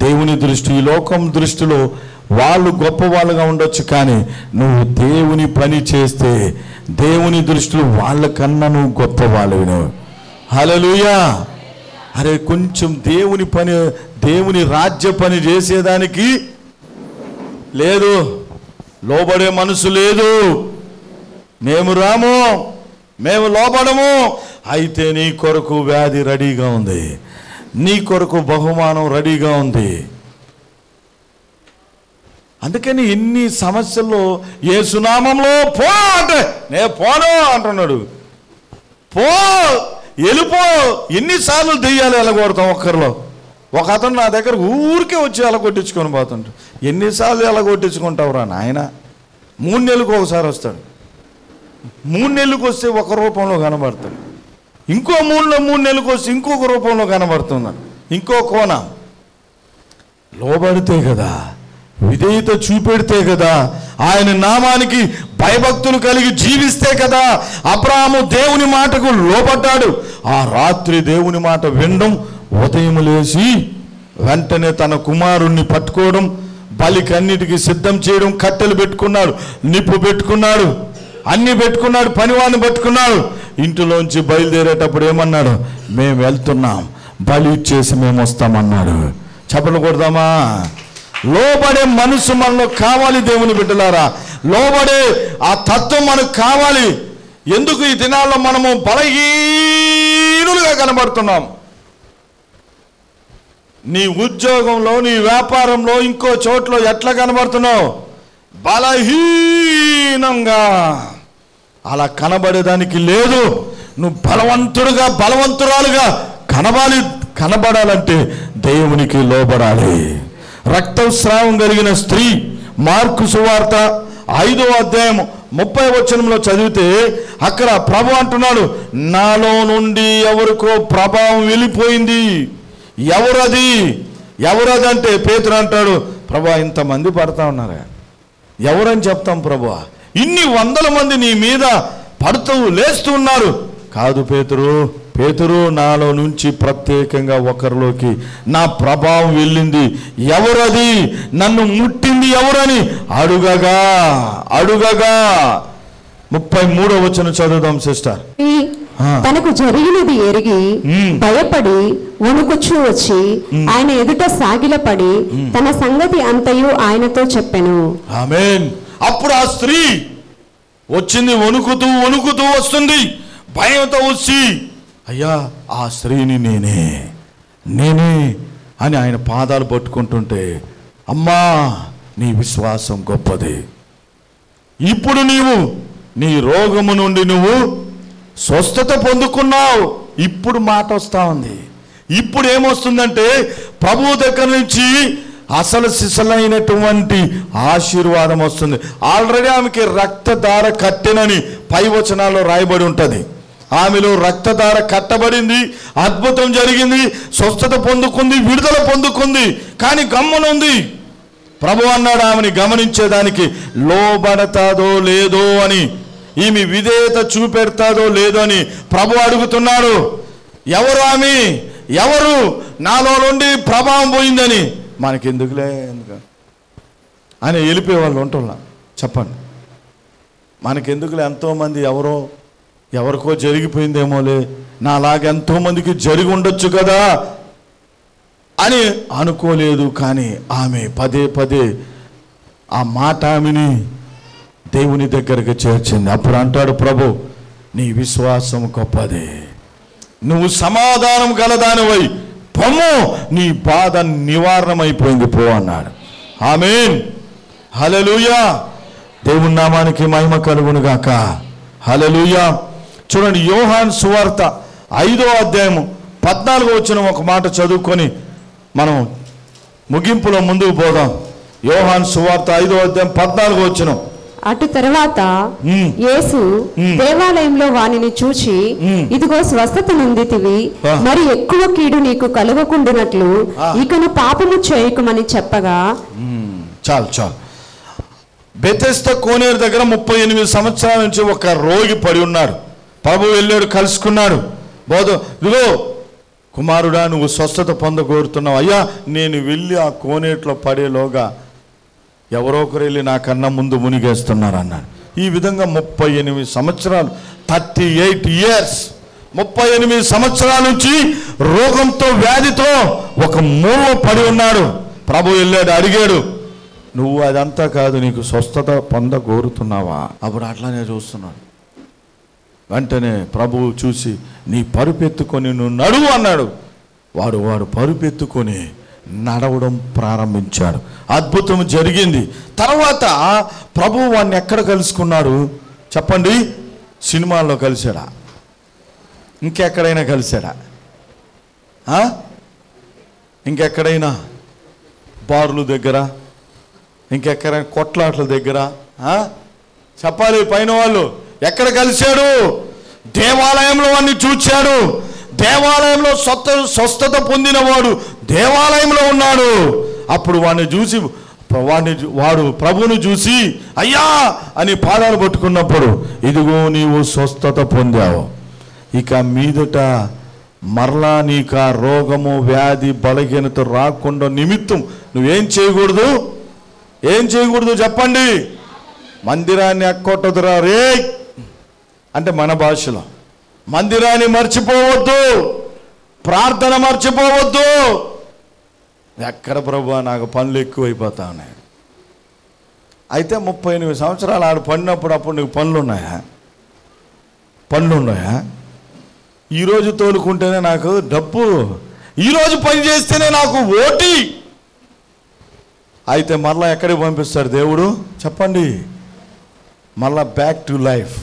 దేవుని దృష్టి, ఈ లోకం దృష్టిలో వాళ్ళు గొప్పవాళ్ళుగా ఉండొచ్చు, కానీ నువ్వు దేవుని పని చేస్తే దేవుని దృష్టిలో వాళ్ళకన్నా నువ్వు గొప్పవాళ్ళవి నువ్వు. హల్లెలూయా. అరే కొంచెం దేవుని పని, దేవుని రాజ్య పని చేసేదానికి లేదు, లోబడే మనసు లేదు. మేము రాము, మేము లోబడము. అయితే నీ కొరకు వ్యాధి రెడీగా ఉంది, నీ కొరకు బహుమానం రెడీగా ఉంది. అందుకని ఎన్ని సమస్యల్లో యేసు నామములో పో అంటే నేను పోను అంటున్నాడు. పో, వెళ్ళిపో. ఎన్నిసార్లు దెయ్యాలు ఎలగొడతాం ఒక్కరిలో. ఒక అతను నా దగ్గర ఊరికే వచ్చి ఎలగొట్టించుకొని పోతుంటాడు. ఎన్నిసార్లు ఎలగొట్టించుకుంటావురా నాయన? 3 నెలలకు ఒకసారి వస్తాడు. 3 నెలలకు వస్తే ఒక రూపంలో కనబడతాడు. ఇంకో 3 నెలలకు వస్తే ఇంకొక రూపంలో కనబడుతున్నాడు. ఇంకో కోణ. లోబడితే కదా, విధేయత చూపెడితే కదా, ఆయన నామానికి భయభక్తులు కలిగి జీవిస్తే కదా. అబ్రాహాము దేవుని మాటకు లోబడ్డాడు. ఆ రాత్రి దేవుని మాట వినడం, ఉదయం లేచి వెంటనే తన కుమారుణ్ణి పట్టుకోవడం, బలికన్నిటికీ సిద్ధం చేయడం, కట్టెలు పెట్టుకున్నాడు, నిప్పు పెట్టుకున్నాడు, అన్ని పెట్టుకున్నాడు, పనివాడిని పట్టుకున్నాడు. ఇంటిలోంచి బయలుదేరేటప్పుడు ఏమన్నాడు? మేము వెళ్తున్నాం, బలి ఇచ్చేసి మేము వస్తామన్నాడు. చప్పట్లు కొడదామా? లోబడే మనసు మనలో కావాలి దేవుని బిడ్డలారా. లోబడే ఆ తత్వం మనకు కావాలి. ఎందుకు ఈ దినాల్లో మనము బలహీనులుగా కనబడుతున్నాం? నీ ఉద్యోగంలో, నీ వ్యాపారంలో, ఇంకో చోట్ల ఎట్లా కనబడుతున్నావు? బలహీనంగా. అలా కనబడేదానికి లేదు. నువ్వు బలవంతుడుగా, బలవంతురాలుగా కనబడాలంటే దేవునికి లోబడాలి. రక్తస్రావం కలిగిన స్త్రీ, మార్కు సువార్త 5వ అధ్యాయం 30వ వచనంలో చదివితే అక్కడ ప్రభు అంటున్నాడు, నాలో నుండి ఎవరికో ప్రభావం వెళ్ళిపోయింది. ఎవరది? అంటే పేతురు అంటాడు, ప్రభు ఇంతమంది పడతా ఉన్నారా? ఎవరని చెప్తాం ప్రభు? ఇన్ని 100 మంది నీ మీద పడుతూ లేస్తూ ఉన్నారు. కాదు పేతురు, నాలో నుంచి ప్రత్యేకంగా ఒకరిలోకి నా ప్రభావం వెళ్ళింది. ఎవరది? నన్ను ముట్టింది ఎవరని అడుగగా 33వ వచనం చదువుదాం సిస్టర్. తనకు జరిగినది ఎరిగి భయపడి వణుకుచూ వచ్చి ఆయన ఎదుట సాగిలపడి తన సంగతి అంతయు ఆయనతో చెప్పెను. ఆమేన్. అప్పుడు ఆ స్త్రీ వచ్చింది, వణుకుతూ వస్తుంది, భయంతో వచ్చి, అయ్యా ఆ స్త్రీని నేనే అని ఆయన పాదాలు పట్టుకుంటుంటే, అమ్మా నీ విశ్వాసం గొప్పది, ఇప్పుడు నీవు నీ రోగము నుండి నువ్వు స్వస్థత పొందుకున్నావు. ఇప్పుడు మాట వస్తా ఉంది. ఇప్పుడు ఏమొస్తుందంటే ప్రభువు దగ్గర నుంచి అసలు సిసలైనటువంటి ఆశీర్వాదం వస్తుంది. ఆల్రెడీ ఆమెకి రక్తధార కట్టెనని పై వచనాల్లో రాయబడి ఉంటుంది. ఆమెలో రక్తధార కట్టబడింది, అద్భుతం జరిగింది, స్వస్థత పొందుకుంది, విడుదల పొందుకుంది. కానీ గమ్మునుంది. ప్రభు అన్నాడు ఆమెని గమనించేదానికి, లోబడతాదో లేదో అని, ఈమె విధేయత చూపెడతాదో లేదో అని ప్రభు అడుగుతున్నాడు. ఎవరు ఆమె? ఎవరు? నాలో నుండి ప్రభావం పోయిందని. మనకెందుకులే అని వెళ్ళిపోయే వాళ్ళు ఉంటున్నా. చెప్పండి, మనకెందుకులే, ఎంతోమంది ఎవరికో జరిగిపోయిందేమోలే, నాలాగా ఎంతోమందికి జరిగి ఉండొచ్చు కదా అని అనుకోలేదు. కానీ ఆమె పదే ఆ మాట ఆమెని దేవుని దగ్గరికి చేర్చింది. అప్పుడు అంటాడు ప్రభు, నీ విశ్వాసం గొప్పదే, నువ్వు సమాధానం గలదానివై పొమ్ము, నీ బాధ నివారణమైపోయింది పో అన్నాడు. ఆమేన్. హల్లెలూయా. దేవుని నామానికి మహిమ కలుగును గాక. హల్లెలూయా. చూడండి, యోహాను సువార్త 5వ అధ్యాయము 14వ వచనం ఒక మాట చదువుకొని మనం ముగింపులో ముందుకు పోదాం. యోహాను సువార్త 5వ అధ్యాయం 14వ వచనం. అటు తరువాత యేసు దేవాలయంలో వానిని చూచి, ఇదిగో స్వస్థత నొందితివి, మరి ఎక్కువ కీడు నీకు కలుగకుండునట్లు ఇకను పాపము చేయకుమని చెప్పగా. చాలు బెతెస్దా కోనేరు దగ్గర 38 సంవత్సరాల నుంచి ఒక రోగి పడి ఉన్నాడు. ప్రభు వెళ్ళాడు, కలుసుకున్నాడు. ఇదిగో కుమారుడా, నువ్వు స్వస్థత పొందగోరుతున్నావు. అయ్యా, నేను వెళ్ళి ఆ కోనేట్లో పడేలోగా ఎవరో ఒకరు వెళ్ళి నాకన్నా ముందు మునిగేస్తున్నారు అన్నాడు. ఈ విధంగా 38 సంవత్సరాలు, 38 ఇయర్స్, 38 సంవత్సరాల నుంచి రోగంతో, వ్యాధితో ఒక మూల పడి ఉన్నాడు. ప్రభు వెళ్ళాడు, అడిగాడు, నువ్వు అదంతా కాదు, నీకు స్వస్థత పొందగోరుతున్నావా? అప్పుడు అట్లానే చూస్తున్నాడు. వెంటనే ప్రభువు చూసి, నీ పరుపెత్తుకొని నువ్వు నడువు అన్నాడు. వాడు పరుపెత్తుకొని నడవడం ప్రారంభించాడు. అద్భుతం జరిగింది. తర్వాత ప్రభువు వాడిని ఎక్కడ కలుసుకున్నాడు చెప్పండి? సినిమాల్లో కలిశాడా? ఇంకెక్కడైనా కలిశాడా? ఇంకెక్కడైనా బార్లు దగ్గర, ఇంకెక్కడైనా కొట్లాట్ల దగ్గర? చెప్పాలి పైన వాళ్ళు. ఎక్కడ కలిశాడు? దేవాలయంలో వాడిని చూచాడు. దేవాలయంలో స్వస్థత పొందినవాడు దేవాలయంలో ఉన్నాడు. అప్పుడు వాడిని చూసి వాడు ప్రభువును చూసి అయ్యా అని పాదాలు పట్టుకున్నప్పుడు, ఇదిగో నీవు స్వస్థత పొందావు, ఇక మీదట మరలా నీకు ఆ రోగము, వ్యాధి, బలహీనత రాకుండా నిమిత్తం నువ్వేం చేయకూడదు? ఏం చేయకూడదు చెప్పండి? మందిరాన్ని ఎక్కొట్టదురా రే అంటే మన భాషలో, మందిరాన్ని మర్చిపోవద్దు, ప్రార్థన మర్చిపోవద్దు. ఎక్కడ ప్రభువా, నాకు పనులు ఎక్కువైపోతా ఉన్నాయి. అయితే 38 సంవత్సరాలు ఆడు పడినప్పుడు అప్పుడు నీకు పనులు ఉన్నాయా? ఈరోజు తోలుకుంటేనే నాకు డబ్బు, ఈరోజు పని చేస్తేనే నాకు ఓటి. అయితే మరలా ఎక్కడికి పంపిస్తాడు దేవుడు చెప్పండి? మళ్ళా బ్యాక్ టు లైఫ్.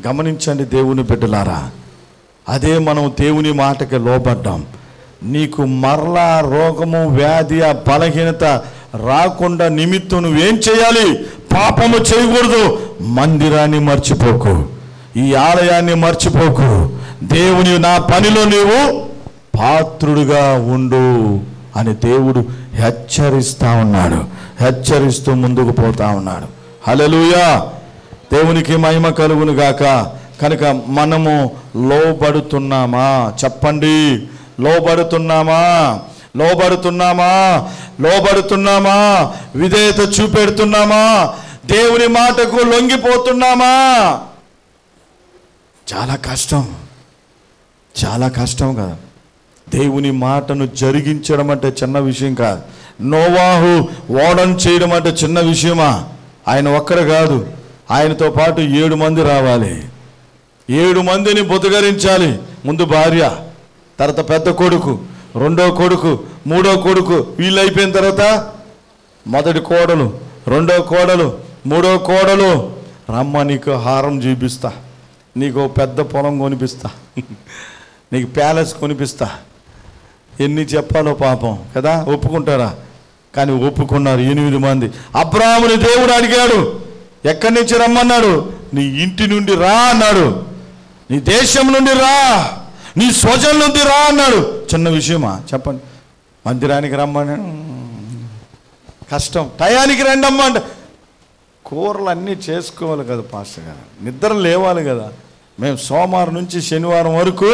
గమనించండి దేవుని బిడ్డలారా, అదే మనం దేవుని మాటకి లోబడ్డాం. నీకు మరలా రోగము, వ్యాధి, ఆ బలహీనత రాకుండా నిమిత్తం నువ్వేం చేయాలి? పాపము చేయకూడదు. మందిరాన్ని మర్చిపోకు, ఈ ఆలయాన్ని మర్చిపోకు. దేవుని నా పనిలో నీవు పాత్రుడుగా ఉండు అని దేవుడు హెచ్చరిస్తా ఉన్నాడు. హెచ్చరిస్తూ ముందుకు పోతా ఉన్నాడు. హల్లెలూయా, దేవునికి మహిమ కలుగును గాక. కనుక మనము లోబడుతున్నామా చెప్పండి? లోబడుతున్నామా? విధేయత చూపెడుతున్నామా? దేవుని మాటకు లొంగిపోతున్నామా? చాలా కష్టం కదా. దేవుని మాటను జరిగించడం అంటే చిన్న విషయం కాదు. నోవాహు ఓడను చేయడం అంటే చిన్న విషయమా? ఆయన ఒక్కరు కాదు, ఆయనతో పాటు 7 మంది రావాలి. 7 మందిని బుద్ధగరించాలి. ముందు భార్య, తర్వాత పెద్ద కొడుకు, రెండో కొడుకు, మూడో కొడుకు. వీళ్ళు అయిపోయిన తర్వాత మొదటి కోడలు, రెండో కోడలు, మూడో కోడలు. రమ్మ, నీకు హారం చూపిస్తా, నీకు పెద్ద పొలం కొనిపిస్తా, నీకు ప్యాలెస్ కొనిపిస్తా. ఎన్ని చెప్పాలో పాపం కదా. ఒప్పుకుంటారా? కానీ ఒప్పుకున్నారు 8 మంది. అబ్రాహాముని దేవుడు అడిగాడు, ఎక్కడి నుంచి రమ్మన్నాడు? నీ ఇంటి నుండి రా అన్నాడు, నీ దేశం నుండి రా, నీ స్వజం నుండి రా అన్నాడు. చిన్న విషయమా చెప్పండి? మందిరానికి రమ్మన్నాడు, కష్టం. టయానికి రండమ్మా అంటే కూరలు అన్నీ చేసుకోవాలి కదా పాస్టర్ గారు, నిద్ర లేవాలి కదా. మేము సోమవారం నుంచి శనివారం వరకు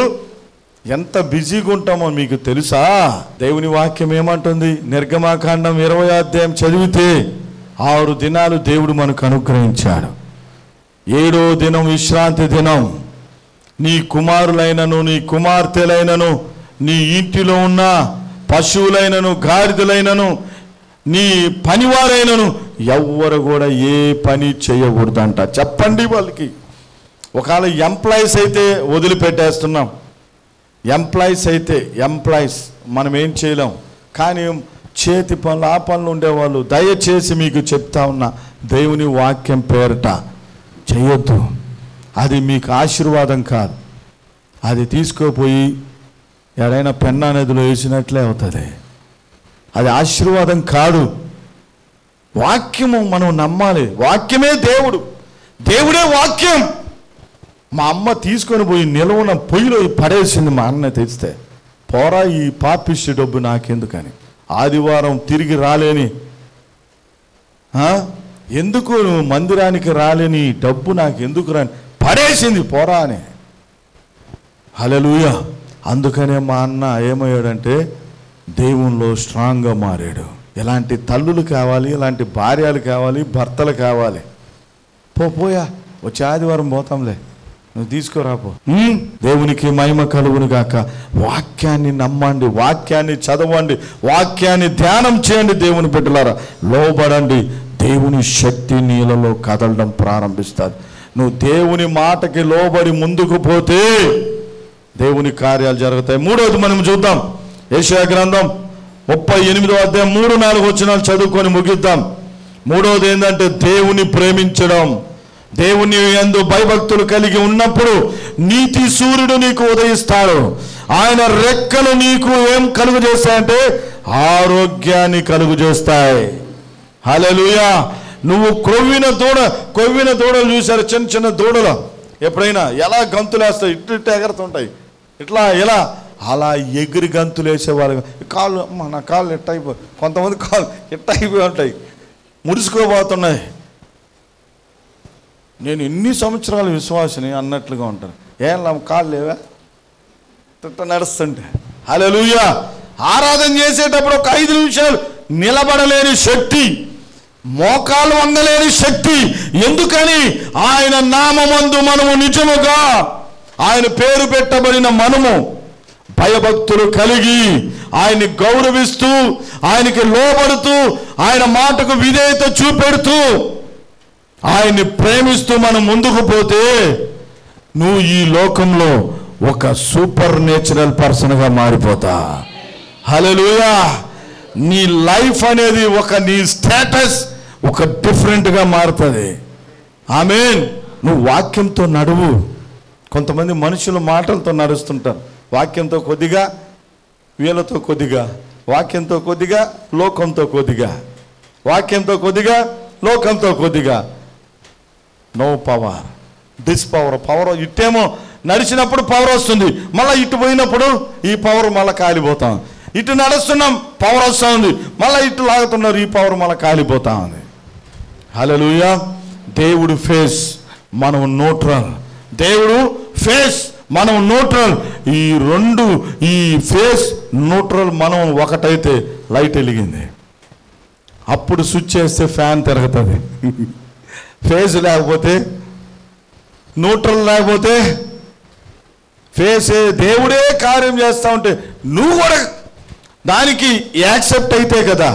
ఎంత బిజీగా ఉంటామో మీకు తెలుసా? దేవుని వాక్యం ఏమంటుంది? నిర్గమాకాండం 20వ అధ్యాయం చదివితే 6 దినాలు దేవుడు మనకు అనుగ్రహించాడు. 7వ దినం విశ్రాంతి దినం. నీ కుమారులైనను, నీ కుమార్తెలైనను, నీ ఇంటిలో ఉన్న పశువులైనను, గాడిదలైనను, నీ పనివారైనను ఎవ్వరు కూడా ఏ పని చేయకూడదంట. చెప్పండి వాళ్ళకి. ఒకవేళ ఎంప్లాయీస్ అయితే వదిలిపెట్టేస్తున్నాం. ఎంప్లాయీస్ మనం ఏం చేయలేం. కానీ చేతి పనులు, ఆ పనులు ఉండేవాళ్ళు దయచేసి మీకు చెప్తా ఉన్నా, దేవుని వాక్యం పేరట చేయొద్దు. అది మీకు ఆశీర్వాదం కాదు, అది తీసుకోపోయి ఎడైనా పెన్నా నదిలో వేసినట్లే అవుతుంది. అది ఆశీర్వాదం కాదు. వాక్యము మనం నమ్మాలి. వాక్యమే దేవుడు, దేవుడే వాక్యం. మా అమ్మ తీసుకొని పోయి నిలవన పొయ్యిలో పడేసింది. మా అన్న తెస్తే, పోరా ఈ పాపిష్టి డబ్బు నాకెందుకని, ఆదివారం తిరిగి రాలేని, ఎందుకు నువ్వు మందిరానికి రాలేని డబ్బు నాకెందుకు రాని పడేసింది, పోరా అని. హల్లెలూయా. అందుకనే మా అన్న ఏమయ్యాడంటే దేవునిలో స్ట్రాంగ్గా మారాడు. ఇలాంటి తల్లులు కావాలి, ఇలాంటి భార్యలు కావాలి, భర్తలు కావాలి. పోయా వచ్చే ఆదివారం పోతాంలే, నువ్వు తీసుకురాపో. దేవునికి మహిమ కలుగును గాక. వాక్యాన్ని నమ్మండి, వాక్యాన్ని చదవండి, వాక్యాన్ని ధ్యానం చేయండి. దేవుని బిడ్డలారా, లోబడండి. దేవుని శక్తి నీళ్ళలో కదలడం ప్రారంభిస్తుంది. నువ్వు దేవుని మాటకి లోబడి ముందుకు పోతే దేవుని కార్యాలు జరుగుతాయి. మూడవది మనం చూద్దాం. యెషయా గ్రంథం 38వ అధ్యాయం 3-4 వచనాలు చదువుకొని ముగిద్దాం. మూడవది ఏంటంటే దేవుని ప్రేమించడం. దేవుని యందు భయభక్తులు కలిగి ఉన్నప్పుడు నీతి సూర్యుడు నీకు ఉదయిస్తాడు. ఆయన రెక్కలు నీకు ఏం కలుగు చేస్తాయంటే ఆరోగ్యాన్ని కలుగు చేస్తాయి. హల్లెలూయా. నువ్వు కొవ్విన దూడలు చూశారు, చిన్న చిన్న దూడలు ఎప్పుడైనా ఎలా గంతులేస్తాయి, ఇట్లా ఎగరుతుంటాయి, ఇట్లా ఎలా అలా ఎగిరి గంతులు వేసేవాళ్ళు. కాళ్ళు నా కాళ్ళు ఇట్ట అయిపోయి, కొంతమంది కాళ్ళు ఇట్ట అయిపోయి ఉంటాయి, ముడుచుకోబోతున్నాయి. నేను ఎన్ని సంవత్సరాల విశ్వాసిని అన్నట్లుగా ఉంటాను. ఏం కాళ్ళు లేవా ఇట్ట నడుస్తుంటే. హల్లెలూయా. ఆరాధన చేసేటప్పుడు ఒక 5 నిమిషాలు నిలబడలేని శక్తి, మోకాలు వంగలేని శక్తి. ఎందుకని? ఆయన నామమందు మనము నిజముగా, ఆయన పేరు పెట్టబడిన మనము భయభక్తులు కలిగి ఆయన్ని గౌరవిస్తూ, ఆయనకి లోబడుతూ, ఆయన మాటకు విధేయత చూపెడుతూ, ఆయన్ని ప్రేమిస్తూ మనం ముందుకు పోతే నువ్వు ఈ లోకంలో ఒక సూపర్ నేచురల్ పర్సన్గా మారిపోతా. హల్లెలూయా. నీ లైఫ్ అనేది నీ స్టేటస్ ఒక డిఫరెంట్గా మారుతుంది. ఆమేన్. నువ్వు వాక్యంతో నడువు. కొంతమంది మనుషులు మాటలతో నడుస్తుంటారు. వాక్యంతో కొద్దిగా, వీళ్ళతో కొద్దిగా, వాక్యంతో కొద్దిగా, లోకంతో కొద్దిగా, వాక్యంతో కొద్దిగా, లోకంతో కొద్దిగా. No power, this power. ఇట్టేమో నడిచినప్పుడు పవర్ వస్తుంది, మళ్ళీ ఇటు పోయినప్పుడు ఈ పవర్ మళ్ళీ కాలిపోతాం. ఇటు నడుస్తున్నాం, పవర్ వస్తూ ఉంది, మళ్ళీ ఇటు లాగుతున్నారు, ఈ పవర్ మళ్ళీ కాలిపోతా ఉంది. హల్లెలూయా. దేవుడు ఫేస్, మనం న్యూట్రల్. దేవుడు ఫేస్, మనం న్యూట్రల్. ఈ ఫేస్ న్యూట్రల్ మనం ఒకటైతే లైట్ వెలిగింది. అప్పుడు స్విచ్ చేస్తే ఫ్యాన్ తిరుగుతుంది. ఫేస్ లేకపోతే, న్యూట్రల్ లేకపోతే, ఫేస్ దేవుడే కార్యం చేస్తూ ఉంటే నువ్వు కూడా దానికి యాక్సెప్ట్ అయితే కదా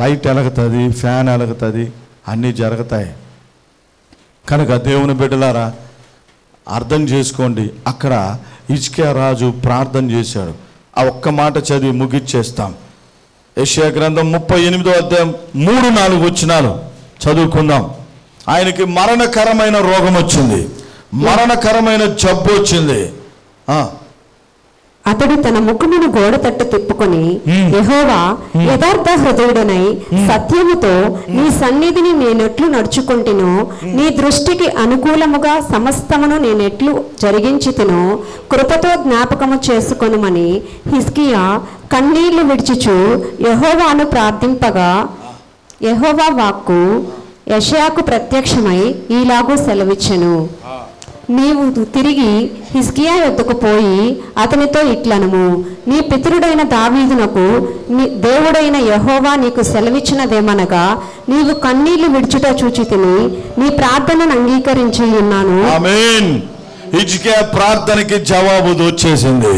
లైట్ ఎలుగుతుంది, ఫ్యాన్ ఎలుగుతుంది, అన్నీ జరుగుతాయి. కనుక దేవుని బిడ్డలారా అర్థం చేసుకోండి. అక్కడ హిజ్కియా రాజు ప్రార్థన చేశాడు. ఆ ఒక్క మాట చదివి ముగిచ్చేస్తాం. యెషయా గ్రంథం 38వ అధ్యాయం 3-4 వచనాలు చదువుకుందాం. ఆయనకి మరణకరమైన రోగం వచ్చింది, మరణకరమైన జబ్బు వచ్చింది. అతడు తన ముఖమును గోడ తట్టు తిప్పుకొని, యెహోవా యథార్థ హృదయుడనై సత్యముతో నీ సన్నిధిని నేనెట్లు నడుచుకుంటునో, నీ దృష్టికి అనుకూలముగా సమస్తమును నేనెట్లు జరిగించితినో కృపతో జ్ఞాపకము చేసుకొనుమని హిజ్కియా కన్నీళ్లు విడిచుచు యెహోవాను ప్రార్థింపగా, యెహోవా వాక్కు యెషయాకు ప్రత్యక్షమై ఈలాగు సెలవిచ్చెను. నీవు తిరిగి హిజ్కియా యొద్దకు పోయి అతనితో ఇట్లనుము, నీ పితరుడైన దావీదునకు దేవుడైన యెహోవా నీకు సెలవిచ్చినదేమనగా, నీవు కన్నీళ్లు విడుచుట చూచితిని, నీ ప్రార్థనను అంగీకరించి ఉన్నాను. ఆమేన్. హిజ్కియా ప్రార్థనకి జవాబు వచ్చేసింది.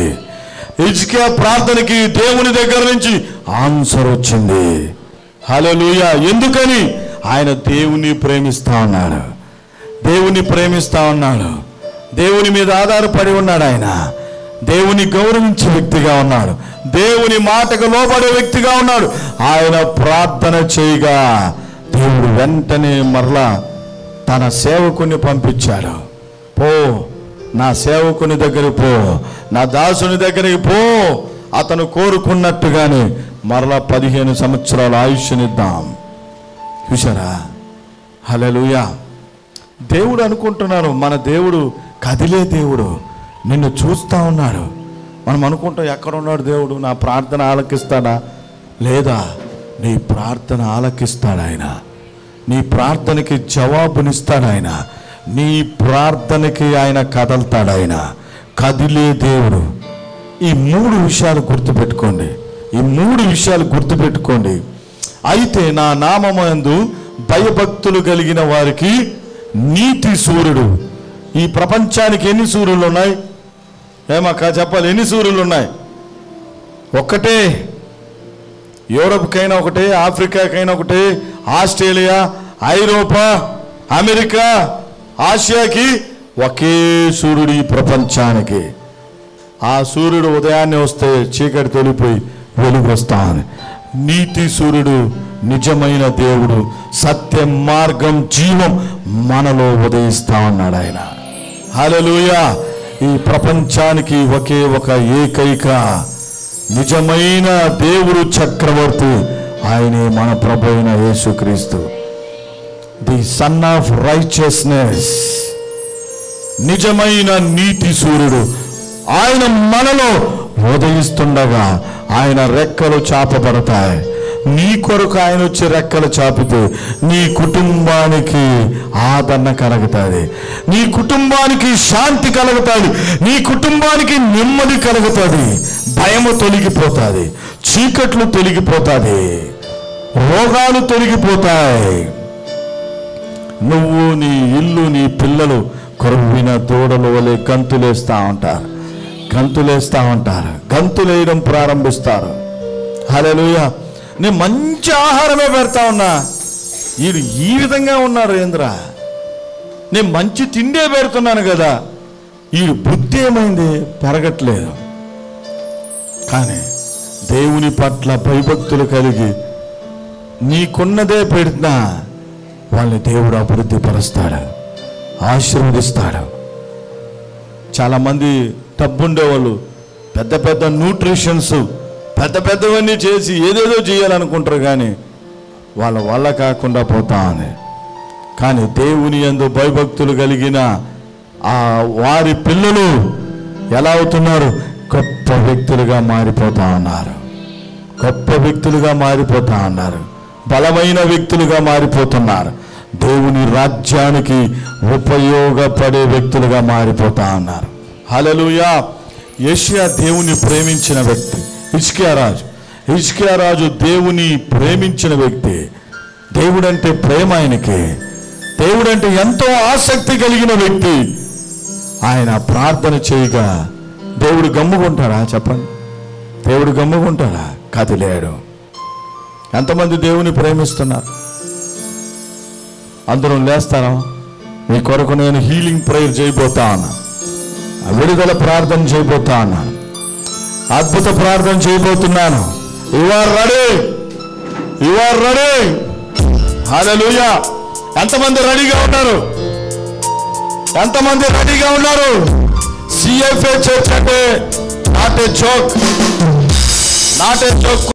హిజ్కియా ప్రార్థనకి దేవుని దగ్గర నుంచి ఆన్సర్ వచ్చింది. హల్లెలూయా. ఎందుకని? ఆయన దేవుని ప్రేమిస్తా ఉన్నాడు, దేవుని ప్రేమిస్తా ఉన్నాడు, దేవుని మీద ఆధారపడి ఉన్నాడు. ఆయన దేవుని గౌరవించే వ్యక్తిగా ఉన్నాడు, దేవుని మాటకు లోబడే వ్యక్తిగా ఉన్నాడు. ఆయన ప్రార్థన చేయగా దేవుడు వెంటనే మరలా తన సేవకుని పంపించాడు. పో, నా సేవకుని దగ్గరికి పో, నా దాసుని దగ్గరికి పో, అతను కోరుకున్నట్టుగానే మరలా 15 సంవత్సరాల ఆయుష్నిద్దాం. చూసారా? హల్లెలూయా. దేవుడు అనుకుంటున్నాను, మన దేవుడు కదిలే దేవుడు, నిన్ను చూస్తూ ఉన్నాడు. మనం అనుకుంటాం, ఎక్కడ ఉన్నాడు దేవుడు, నా ప్రార్థన ఆలకిస్తాడా? లేదా, నీ ప్రార్థన ఆలకిస్తాడు ఆయన. నీ ప్రార్థనకి జవాబునిస్తాడు ఆయన. నీ ప్రార్థనకి ఆయన కదలుతాడు. ఆయన కదిలే దేవుడు. ఈ 3 విషయాలు గుర్తుపెట్టుకోండి. ఈ 3 విషయాలు గుర్తుపెట్టుకోండి. అయితే నా నామమందు భయభక్తులు కలిగిన వారికి నీతి సూర్యుడు. ఈ ప్రపంచానికి ఎన్ని సూర్యులు ఉన్నాయి? ఏమక్క చెప్పాలి, ఎన్ని సూర్యులు ఉన్నాయి? ఒక్కటే. యూరోప్కైనా ఒకటే, ఆఫ్రికాకైనా ఒకటే, ఆస్ట్రేలియా, ఐరోపా, అమెరికా, ఆసియాకి ఒకే సూర్యుడు ఈ ప్రపంచానికి. ఆ సూర్యుడు ఉదయాన్నే వస్తే చీకటి తొలిపోయి వెలుగు వస్తాను. నీతి సూర్యుడు, నిజమైన దేవుడు, సత్య మార్గం, జీవం మనలో ఉదయిస్తా ఉన్నాడు ఆయన. హల్లెలూయా. ఈ ప్రపంచానికి ఒకే ఒక ఏకైక నిజమైన దేవుడు చక్రవర్తి, ఆయనే మన ప్రభు అయిన యేసుక్రీస్తు, ది సన్ ఆఫ్ రైచియస్నెస్, నిజమైన నీతి సూర్యుడు. ఆయన మనలో ఉదయిస్తుండగా ఆయన రెక్కలు చాపబడతాయి. నీ కొరకు ఆయన వచ్చి రెక్కలు చాపితే నీ కుటుంబానికి ఆదరణ కలుగుతుంది, నీ కుటుంబానికి శాంతి కలుగుతుంది, నీ కుటుంబానికి నెమ్మది కలుగుతుంది, భయము తొలగిపోతుంది, చీకట్లు తొలగిపోతుంది, రోగాలు తొలగిపోతాయి. నువ్వు, నీ ఇల్లు, నీ పిల్లలు కొరువిన దూడల వలె గంతులేస్తూ ఉంటారు, గంతులేయడం ప్రారంభిస్తారు. హల్లెలూయా. నేను మంచి ఆహారమే పెడతా ఉన్నా, వీడు ఈ విధంగా ఉన్నారు ఏంద్రా, నేను మంచి తిండే పెడుతున్నాను కదా, వీడు బుద్ధి ఏమైంది, పెరగట్లేదు. కానీ దేవుని పట్ల భయభక్తులు కలిగి నీకున్నదే పెడుతున్నా వాళ్ళని దేవుడు అభివృద్ధి పరుస్తాడు, ఆశీర్వదిస్తాడు. చాలామంది డబ్బుండేవాళ్ళు పెద్ద పెద్ద న్యూట్రిషన్స్ పెద్దవన్నీ చేసి ఏదేదో చేయాలనుకుంటారు, కానీ వాళ్ళ వల్ల కాకుండా పోతా ఉంది. కానీ దేవుని యందు భయభక్తులు కలిగిన వారి పిల్లలు ఎలా అవుతున్నారు? గొప్ప వ్యక్తులుగా మారిపోతా ఉన్నారు, గొప్ప వ్యక్తులుగా మారిపోతా ఉన్నారు, బలమైన వ్యక్తులుగా మారిపోతున్నారు, దేవుని రాజ్యానికి ఉపయోగపడే వ్యక్తులుగా మారిపోతా ఉన్నారు. హల్లెలూయా. యోషియా దేవుని ప్రేమించిన వ్యక్తి. హిజ్కియా రాజు దేవుని ప్రేమించిన వ్యక్తి. దేవుడంటే ప్రేమ ఆయనకి, దేవుడంటే ఎంతో ఆసక్తి కలిగిన వ్యక్తి. ఆయన ప్రార్థన చేయగా దేవుడు గమ్ముకుంటాడా? చెప్పండి, దేవుడు గమ్ముకుంటాడా? కదిలేడు. ఎంతమంది దేవుని ప్రేమిస్తున్నారు? అందరూ లేస్తారా? మీ కొరకు నేను హీలింగ్ ప్రేయర్ చేయబోతా ఉన్నా, విడుదల ప్రార్థన చేయబోతా ఉన్నాను, అద్భుత ప్రార్థన చేయబోతున్నాను. You are ready. హల్లెలూయా. ఎంతమంది రెడీగా ఉన్నారు? CFA చర్చ్ అంటే నాట్ ఏ జోక్.